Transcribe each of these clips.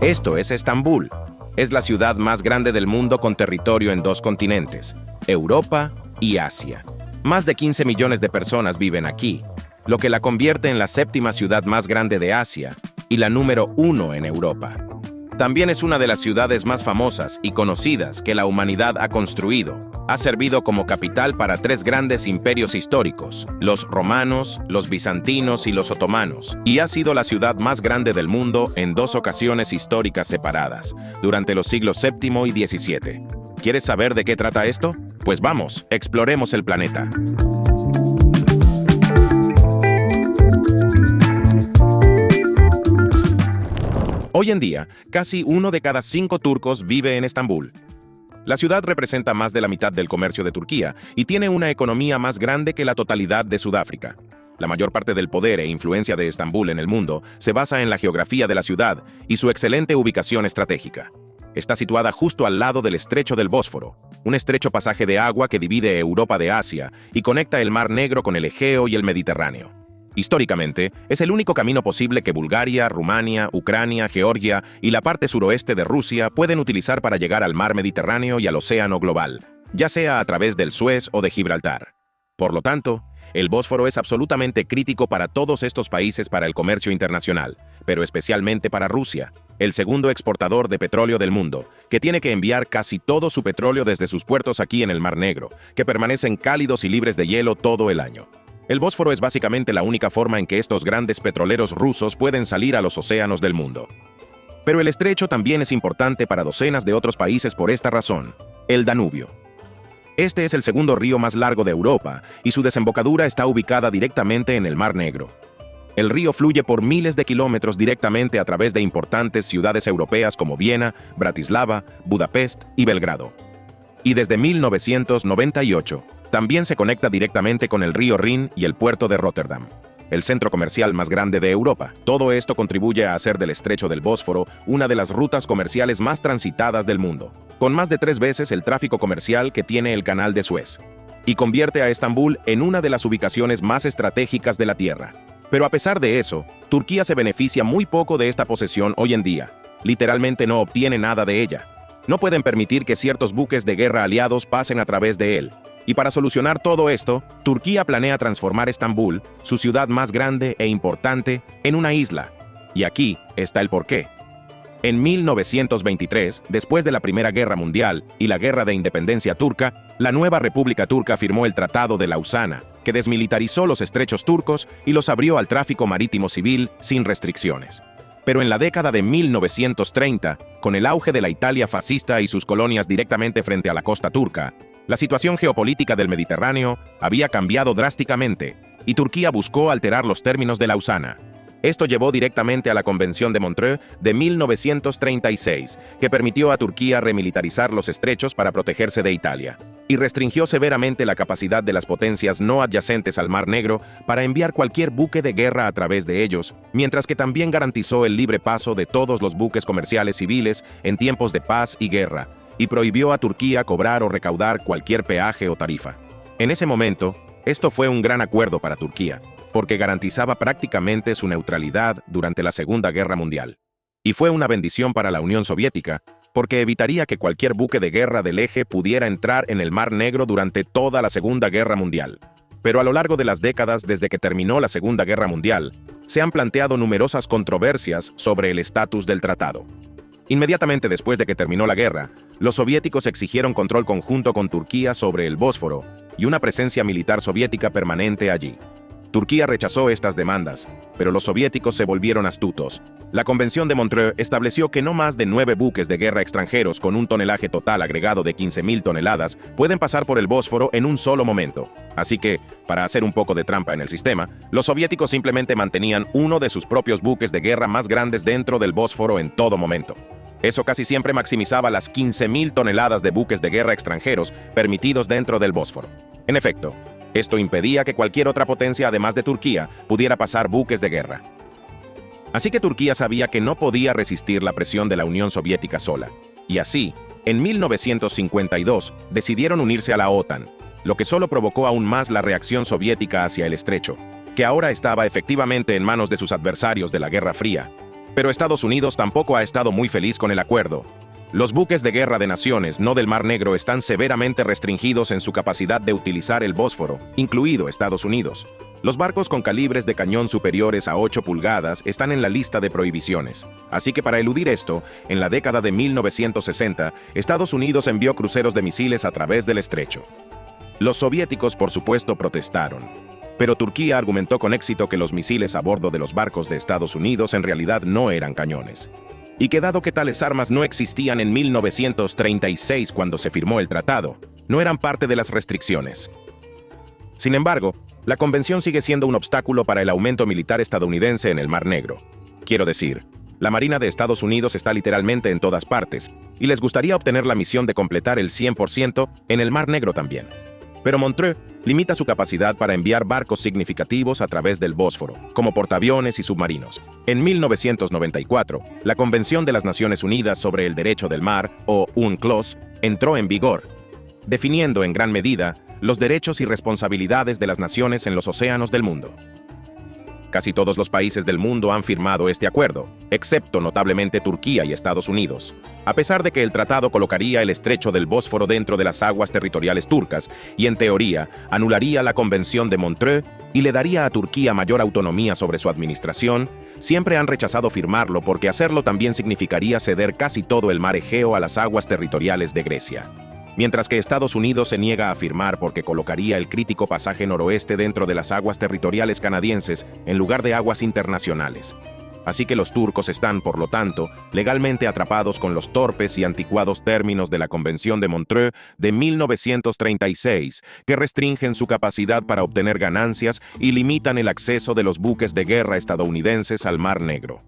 Esto es Estambul. Es la ciudad más grande del mundo con territorio en 2 continentes, Europa y Asia. Más de 15 millones de personas viven aquí, lo que la convierte en la 7ª ciudad más grande de Asia y la número 1 en Europa. También es una de las ciudades más famosas y conocidas que la humanidad ha construido. Ha servido como capital para 3 grandes imperios históricos, los romanos, los bizantinos y los otomanos, y ha sido la ciudad más grande del mundo en 2 ocasiones históricas separadas, durante los siglos VII y XVII. ¿Quieres saber de qué trata esto? Pues vamos, exploremos el planeta. Hoy en día, casi 1 de cada 5 turcos vive en Estambul. La ciudad representa más de la mitad del comercio de Turquía y tiene una economía más grande que la totalidad de Sudáfrica. La mayor parte del poder e influencia de Estambul en el mundo se basa en la geografía de la ciudad y su excelente ubicación estratégica. Está situada justo al lado del Estrecho del Bósforo, un estrecho pasaje de agua que divide Europa de Asia y conecta el Mar Negro con el Egeo y el Mediterráneo. Históricamente, es el único camino posible que Bulgaria, Rumania, Ucrania, Georgia y la parte suroeste de Rusia pueden utilizar para llegar al mar Mediterráneo y al océano global, ya sea a través del Suez o de Gibraltar. Por lo tanto, el Bósforo es absolutamente crítico para todos estos países para el comercio internacional, pero especialmente para Rusia, el segundo exportador de petróleo del mundo, que tiene que enviar casi todo su petróleo desde sus puertos aquí en el Mar Negro, que permanecen cálidos y libres de hielo todo el año. El Bósforo es básicamente la única forma en que estos grandes petroleros rusos pueden salir a los océanos del mundo. Pero el estrecho también es importante para docenas de otros países por esta razón: el Danubio. Este es el segundo río más largo de Europa y su desembocadura está ubicada directamente en el Mar Negro. El río fluye por miles de kilómetros directamente a través de importantes ciudades europeas como Viena, Bratislava, Budapest y Belgrado. Y desde 1998, también se conecta directamente con el río Rin y el puerto de Rotterdam, el centro comercial más grande de Europa. Todo esto contribuye a hacer del estrecho del Bósforo una de las rutas comerciales más transitadas del mundo, con más de 3 veces el tráfico comercial que tiene el Canal de Suez, y convierte a Estambul en una de las ubicaciones más estratégicas de la Tierra. Pero a pesar de eso, Turquía se beneficia muy poco de esta posesión hoy en día. Literalmente no obtiene nada de ella. No pueden permitir que ciertos buques de guerra aliados pasen a través de él. Y para solucionar todo esto, Turquía planea transformar Estambul, su ciudad más grande e importante, en una isla. Y aquí está el porqué. En 1923, después de la Primera Guerra Mundial y la Guerra de Independencia Turca, la nueva República Turca firmó el Tratado de Lausana, que desmilitarizó los estrechos turcos y los abrió al tráfico marítimo civil sin restricciones. Pero en la década de 1930, con el auge de la Italia fascista y sus colonias directamente frente a la costa turca, la situación geopolítica del Mediterráneo había cambiado drásticamente y Turquía buscó alterar los términos de Lausana. Esto llevó directamente a la Convención de Montreux de 1936, que permitió a Turquía remilitarizar los estrechos para protegerse de Italia, y restringió severamente la capacidad de las potencias no adyacentes al Mar Negro para enviar cualquier buque de guerra a través de ellos, mientras que también garantizó el libre paso de todos los buques comerciales civiles en tiempos de paz y guerra, y prohibió a Turquía cobrar o recaudar cualquier peaje o tarifa. En ese momento, esto fue un gran acuerdo para Turquía, porque garantizaba prácticamente su neutralidad durante la Segunda Guerra Mundial. Y fue una bendición para la Unión Soviética, porque evitaría que cualquier buque de guerra del eje pudiera entrar en el Mar Negro durante toda la Segunda Guerra Mundial. Pero a lo largo de las décadas desde que terminó la Segunda Guerra Mundial, se han planteado numerosas controversias sobre el estatus del tratado. Inmediatamente después de que terminó la guerra, los soviéticos exigieron control conjunto con Turquía sobre el Bósforo y una presencia militar soviética permanente allí. Turquía rechazó estas demandas, pero los soviéticos se volvieron astutos. La Convención de Montreux estableció que no más de 9 buques de guerra extranjeros con un tonelaje total agregado de 15.000 toneladas pueden pasar por el Bósforo en un solo momento. Así que, para hacer un poco de trampa en el sistema, los soviéticos simplemente mantenían uno de sus propios buques de guerra más grandes dentro del Bósforo en todo momento. Eso casi siempre maximizaba las 15.000 toneladas de buques de guerra extranjeros permitidos dentro del Bósforo. En efecto, esto impedía que cualquier otra potencia, además de Turquía, pudiera pasar buques de guerra. Así que Turquía sabía que no podía resistir la presión de la Unión Soviética sola. Y así, en 1952, decidieron unirse a la OTAN, lo que solo provocó aún más la reacción soviética hacia el estrecho, que ahora estaba efectivamente en manos de sus adversarios de la Guerra Fría. Pero Estados Unidos tampoco ha estado muy feliz con el acuerdo. Los buques de guerra de naciones no del Mar Negro están severamente restringidos en su capacidad de utilizar el Bósforo, incluido Estados Unidos. Los barcos con calibres de cañón superiores a 8 pulgadas están en la lista de prohibiciones. Así que para eludir esto, en la década de 1960, Estados Unidos envió cruceros de misiles a través del estrecho. Los soviéticos, por supuesto, protestaron. Pero Turquía argumentó con éxito que los misiles a bordo de los barcos de Estados Unidos en realidad no eran cañones. Y que dado que tales armas no existían en 1936 cuando se firmó el tratado, no eran parte de las restricciones. Sin embargo, la convención sigue siendo un obstáculo para el aumento militar estadounidense en el Mar Negro. Quiero decir, la Marina de Estados Unidos está literalmente en todas partes, y les gustaría obtener la misión de completar el 100% en el Mar Negro también. Pero Montreux limita su capacidad para enviar barcos significativos a través del Bósforo, como portaaviones y submarinos. En 1994, la Convención de las Naciones Unidas sobre el Derecho del Mar, o UNCLOS, entró en vigor, definiendo en gran medida los derechos y responsabilidades de las naciones en los océanos del mundo. Casi todos los países del mundo han firmado este acuerdo, excepto notablemente Turquía y Estados Unidos. A pesar de que el tratado colocaría el estrecho del Bósforo dentro de las aguas territoriales turcas y, en teoría, anularía la Convención de Montreux y le daría a Turquía mayor autonomía sobre su administración, siempre han rechazado firmarlo porque hacerlo también significaría ceder casi todo el mar Egeo a las aguas territoriales de Grecia. Mientras que Estados Unidos se niega a firmar porque colocaría el crítico pasaje noroeste dentro de las aguas territoriales canadienses en lugar de aguas internacionales. Así que los turcos están, por lo tanto, legalmente atrapados con los torpes y anticuados términos de la Convención de Montreux de 1936, que restringen su capacidad para obtener ganancias y limitan el acceso de los buques de guerra estadounidenses al Mar Negro.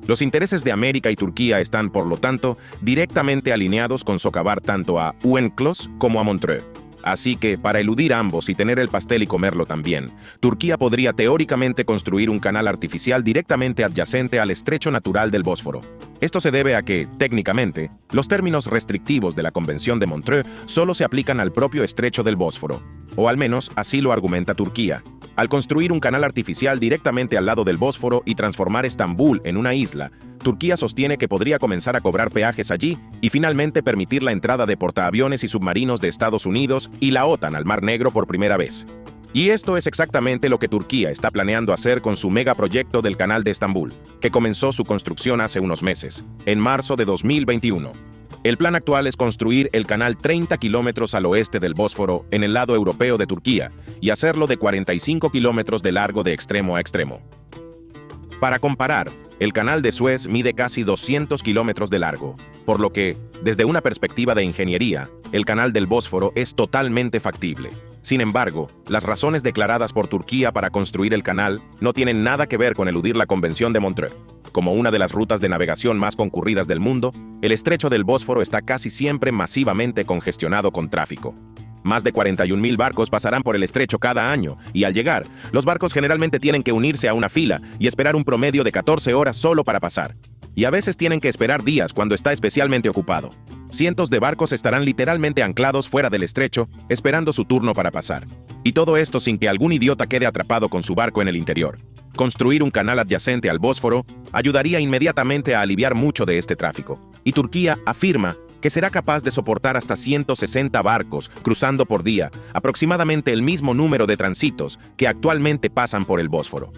Los intereses de América y Turquía están, por lo tanto, directamente alineados con socavar tanto a UNCLOS como a Montreux. Así que, para eludir ambos y tener el pastel y comerlo también, Turquía podría teóricamente construir un canal artificial directamente adyacente al estrecho natural del Bósforo. Esto se debe a que, técnicamente, los términos restrictivos de la Convención de Montreux solo se aplican al propio estrecho del Bósforo, o al menos así lo argumenta Turquía. Al construir un canal artificial directamente al lado del Bósforo y transformar Estambul en una isla, Turquía sostiene que podría comenzar a cobrar peajes allí y finalmente permitir la entrada de portaaviones y submarinos de Estados Unidos y la OTAN al Mar Negro por primera vez. Y esto es exactamente lo que Turquía está planeando hacer con su megaproyecto del Canal de Estambul, que comenzó su construcción hace unos meses, en marzo de 2021. El plan actual es construir el canal 30 kilómetros al oeste del Bósforo en el lado europeo de Turquía y hacerlo de 45 kilómetros de largo de extremo a extremo. Para comparar, el canal de Suez mide casi 200 kilómetros de largo, por lo que, desde una perspectiva de ingeniería, el canal del Bósforo es totalmente factible. Sin embargo, las razones declaradas por Turquía para construir el canal no tienen nada que ver con eludir la Convención de Montreux. Como una de las rutas de navegación más concurridas del mundo, el estrecho del Bósforo está casi siempre masivamente congestionado con tráfico. Más de 41.000 barcos pasarán por el estrecho cada año, y al llegar, los barcos generalmente tienen que unirse a una fila y esperar un promedio de 14 horas solo para pasar. Y a veces tienen que esperar días cuando está especialmente ocupado. Cientos de barcos estarán literalmente anclados fuera del estrecho, esperando su turno para pasar. Y todo esto sin que algún idiota quede atrapado con su barco en el interior. Construir un canal adyacente al Bósforo ayudaría inmediatamente a aliviar mucho de este tráfico. Y Turquía afirma que será capaz de soportar hasta 160 barcos cruzando por día, aproximadamente el mismo número de tránsitos que actualmente pasan por el Bósforo.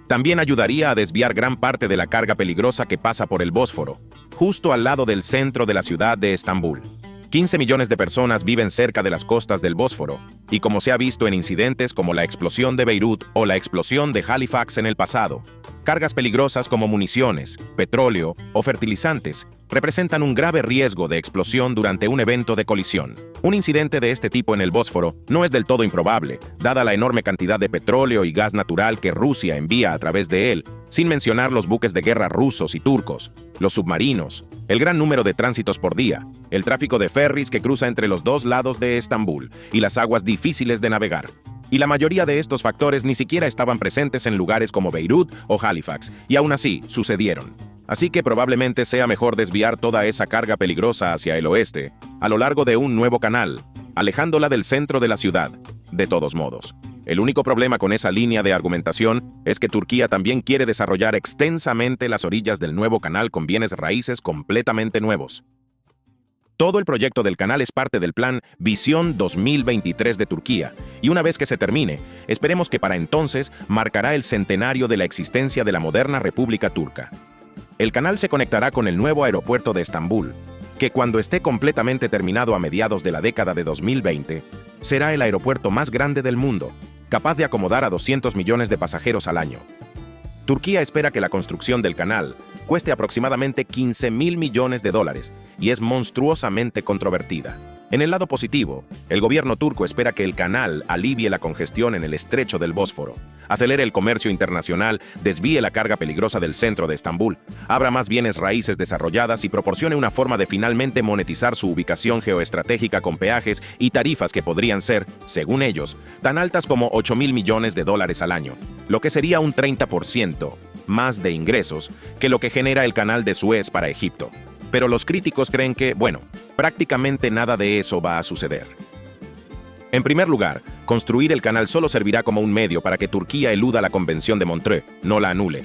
También ayudaría a desviar gran parte de la carga peligrosa que pasa por el Bósforo, justo al lado del centro de la ciudad de Estambul. 15 millones de personas viven cerca de las costas del Bósforo, y como se ha visto en incidentes como la explosión de Beirut o la explosión de Halifax en el pasado, cargas peligrosas como municiones, petróleo o fertilizantes representan un grave riesgo de explosión durante un evento de colisión. Un incidente de este tipo en el Bósforo no es del todo improbable, dada la enorme cantidad de petróleo y gas natural que Rusia envía a través de él, sin mencionar los buques de guerra rusos y turcos, los submarinos, el gran número de tránsitos por día, el tráfico de ferries que cruza entre los dos lados de Estambul y las aguas difíciles de navegar. Y la mayoría de estos factores ni siquiera estaban presentes en lugares como Beirut o Halifax, y aún así sucedieron. Así que probablemente sea mejor desviar toda esa carga peligrosa hacia el oeste, a lo largo de un nuevo canal, alejándola del centro de la ciudad. De todos modos, El único problema con esa línea de argumentación es que Turquía también quiere desarrollar extensamente las orillas del nuevo canal con bienes raíces completamente nuevos. Todo el proyecto del canal es parte del plan Visión 2023 de Turquía, y una vez que se termine, esperemos que para entonces marcará el centenario de la existencia de la moderna República Turca. El canal se conectará con el nuevo aeropuerto de Estambul, que cuando esté completamente terminado a mediados de la década de 2020, será el aeropuerto más grande del mundo, capaz de acomodar a 200 millones de pasajeros al año. Turquía espera que la construcción del canal cueste aproximadamente 15.000 millones de dólares y es monstruosamente controvertida. En el lado positivo, el gobierno turco espera que el canal alivie la congestión en el estrecho del Bósforo, acelere el comercio internacional, desvíe la carga peligrosa del centro de Estambul, abra más bienes raíces desarrolladas y proporcione una forma de finalmente monetizar su ubicación geoestratégica con peajes y tarifas que podrían ser, según ellos, tan altas como 8.000 millones de dólares al año, lo que sería un 30% más de ingresos que lo que genera el canal de Suez para Egipto. Pero los críticos creen que, bueno, prácticamente nada de eso va a suceder. En primer lugar, construir el canal solo servirá como un medio para que Turquía eluda la Convención de Montreux, no la anule.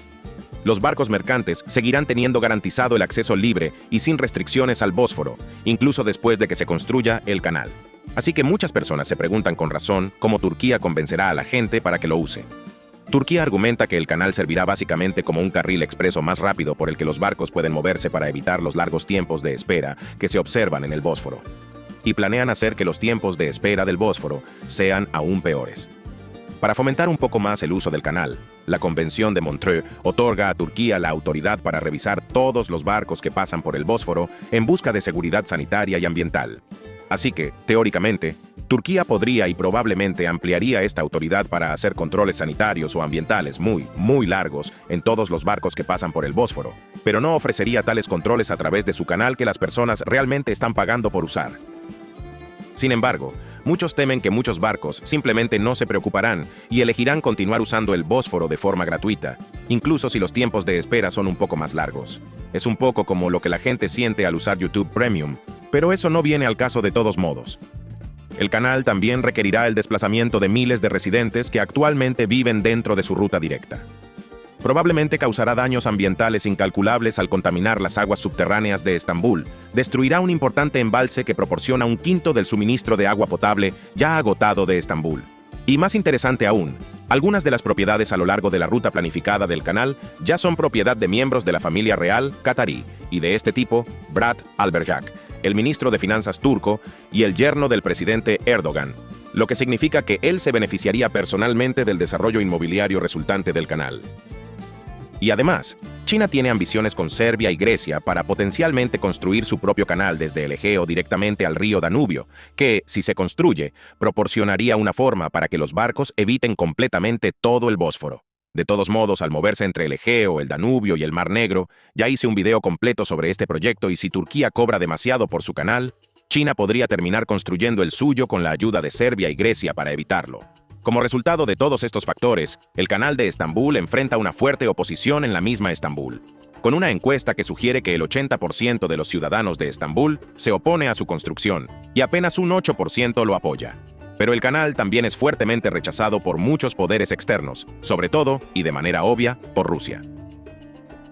Los barcos mercantes seguirán teniendo garantizado el acceso libre y sin restricciones al Bósforo, incluso después de que se construya el canal. Así que muchas personas se preguntan con razón cómo Turquía convencerá a la gente para que lo use. Turquía argumenta que el canal servirá básicamente como un carril expreso más rápido por el que los barcos pueden moverse para evitar los largos tiempos de espera que se observan en el Bósforo. Y planean hacer que los tiempos de espera del Bósforo sean aún peores. Para fomentar un poco más el uso del canal, la Convención de Montreux otorga a Turquía la autoridad para revisar todos los barcos que pasan por el Bósforo en busca de seguridad sanitaria y ambiental. Así que, teóricamente, Turquía podría y probablemente ampliaría esta autoridad para hacer controles sanitarios o ambientales muy largos en todos los barcos que pasan por el Bósforo, pero no ofrecería tales controles a través de su canal que las personas realmente están pagando por usar. Sin embargo, muchos temen que muchos barcos simplemente no se preocuparán y elegirán continuar usando el Bósforo de forma gratuita, incluso si los tiempos de espera son un poco más largos. Es un poco como lo que la gente siente al usar YouTube Premium, pero eso no viene al caso de todos modos. El canal también requerirá el desplazamiento de miles de residentes que actualmente viven dentro de su ruta directa. Probablemente causará daños ambientales incalculables al contaminar las aguas subterráneas de Estambul, destruirá un importante embalse que proporciona un quinto del suministro de agua potable ya agotado de Estambul. Y más interesante aún, algunas de las propiedades a lo largo de la ruta planificada del canal ya son propiedad de miembros de la familia real qatarí y de este tipo, Brad Albayrak, el ministro de Finanzas turco y el yerno del presidente Erdogan, lo que significa que él se beneficiaría personalmente del desarrollo inmobiliario resultante del canal. Y además, China tiene ambiciones con Serbia y Grecia para potencialmente construir su propio canal desde el Egeo directamente al río Danubio, que, si se construye, proporcionaría una forma para que los barcos eviten completamente todo el Bósforo. De todos modos, al moverse entre el Egeo, el Danubio y el Mar Negro, ya hice un video completo sobre este proyecto y si Turquía cobra demasiado por su canal, China podría terminar construyendo el suyo con la ayuda de Serbia y Grecia para evitarlo. Como resultado de todos estos factores, el canal de Estambul enfrenta una fuerte oposición en la misma Estambul, con una encuesta que sugiere que el 80% de los ciudadanos de Estambul se opone a su construcción y apenas un 8% lo apoya. Pero el canal también es fuertemente rechazado por muchos poderes externos, sobre todo, y de manera obvia, por Rusia.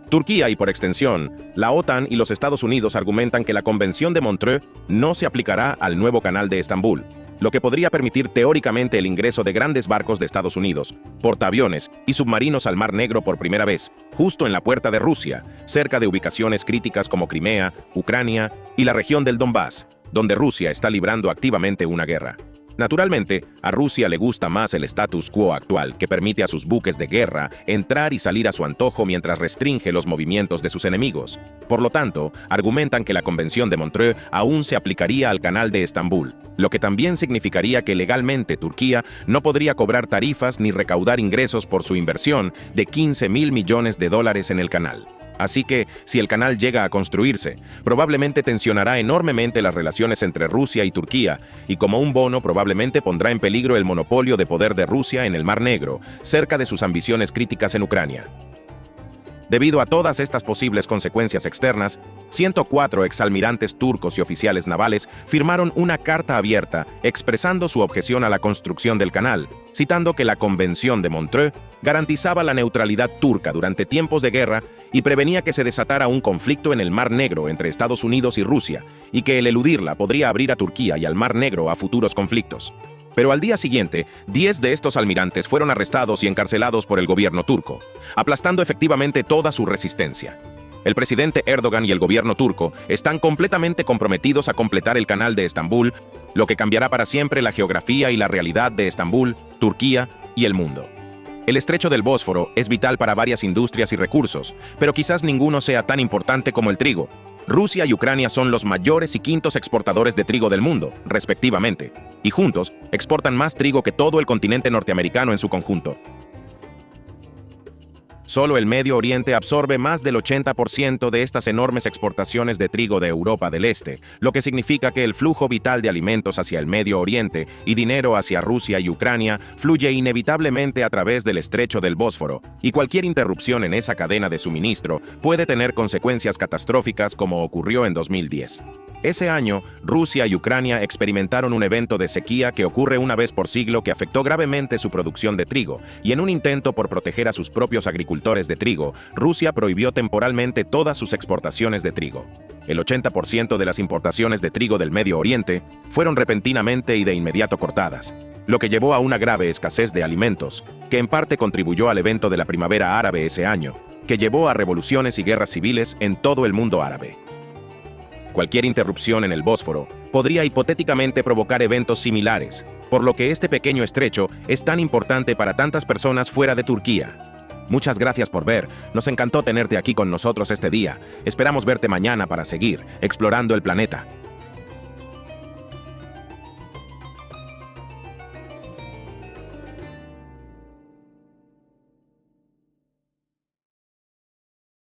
Turquía y por extensión, la OTAN y los Estados Unidos argumentan que la Convención de Montreux no se aplicará al nuevo canal de Estambul, lo que podría permitir teóricamente el ingreso de grandes barcos de Estados Unidos, portaaviones y submarinos al Mar Negro por primera vez, justo en la puerta de Rusia, cerca de ubicaciones críticas como Crimea, Ucrania y la región del Donbass, donde Rusia está librando activamente una guerra. Naturalmente, a Rusia le gusta más el status quo actual, que permite a sus buques de guerra entrar y salir a su antojo mientras restringe los movimientos de sus enemigos. Por lo tanto, argumentan que la Convención de Montreux aún se aplicaría al canal de Estambul, lo que también significaría que legalmente Turquía no podría cobrar tarifas ni recaudar ingresos por su inversión de 15.000 millones de dólares en el canal. Así que, si el canal llega a construirse, probablemente tensionará enormemente las relaciones entre Rusia y Turquía, y como un bono probablemente pondrá en peligro el monopolio de poder de Rusia en el Mar Negro, cerca de sus ambiciones críticas en Ucrania. Debido a todas estas posibles consecuencias externas, 104 exalmirantes turcos y oficiales navales firmaron una carta abierta expresando su objeción a la construcción del canal, citando que la Convención de Montreux garantizaba la neutralidad turca durante tiempos de guerra y prevenía que se desatara un conflicto en el Mar Negro entre Estados Unidos y Rusia, y que el eludirla podría abrir a Turquía y al Mar Negro a futuros conflictos. Pero al día siguiente, 10 de estos almirantes fueron arrestados y encarcelados por el gobierno turco, aplastando efectivamente toda su resistencia. El presidente Erdogan y el gobierno turco están completamente comprometidos a completar el canal de Estambul, lo que cambiará para siempre la geografía y la realidad de Estambul, Turquía y el mundo. El estrecho del Bósforo es vital para varias industrias y recursos, pero quizás ninguno sea tan importante como el trigo. Rusia y Ucrania son los mayores y quintos exportadores de trigo del mundo, respectivamente, y juntos exportan más trigo que todo el continente norteamericano en su conjunto. Solo el Medio Oriente absorbe más del 80% de estas enormes exportaciones de trigo de Europa del Este, lo que significa que el flujo vital de alimentos hacia el Medio Oriente y dinero hacia Rusia y Ucrania fluye inevitablemente a través del estrecho del Bósforo, y cualquier interrupción en esa cadena de suministro puede tener consecuencias catastróficas como ocurrió en 2010. Ese año, Rusia y Ucrania experimentaron un evento de sequía que ocurre una vez por siglo que afectó gravemente su producción de trigo, y en un intento por proteger a sus propios agricultores de trigo, Rusia prohibió temporalmente todas sus exportaciones de trigo. El 80% de las importaciones de trigo del Medio Oriente fueron repentinamente y de inmediato cortadas, lo que llevó a una grave escasez de alimentos, que en parte contribuyó al evento de la primavera árabe ese año, que llevó a revoluciones y guerras civiles en todo el mundo árabe. Cualquier interrupción en el Bósforo podría hipotéticamente provocar eventos similares, por lo que este pequeño estrecho es tan importante para tantas personas fuera de Turquía. Muchas gracias por ver, nos encantó tenerte aquí con nosotros este día. Esperamos verte mañana para seguir explorando el planeta.